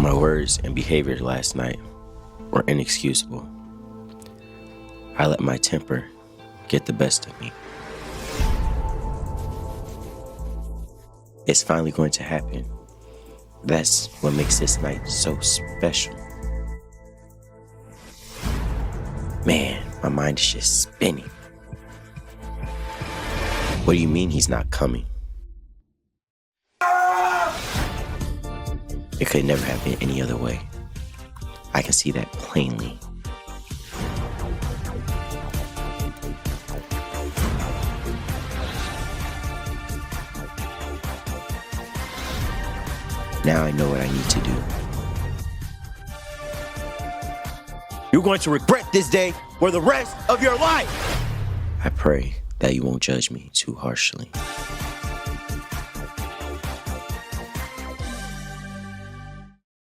My words and behavior last night were inexcusable. I let my temper get the best of me. It's finally going to happen. That's what makes this night so special. Man, my mind is just spinning. What do you mean he's not coming? It could never have been any other way. I can see that plainly. Now I know what I need to do. You're going to regret this day for the rest of your life. I pray that you won't judge me too harshly.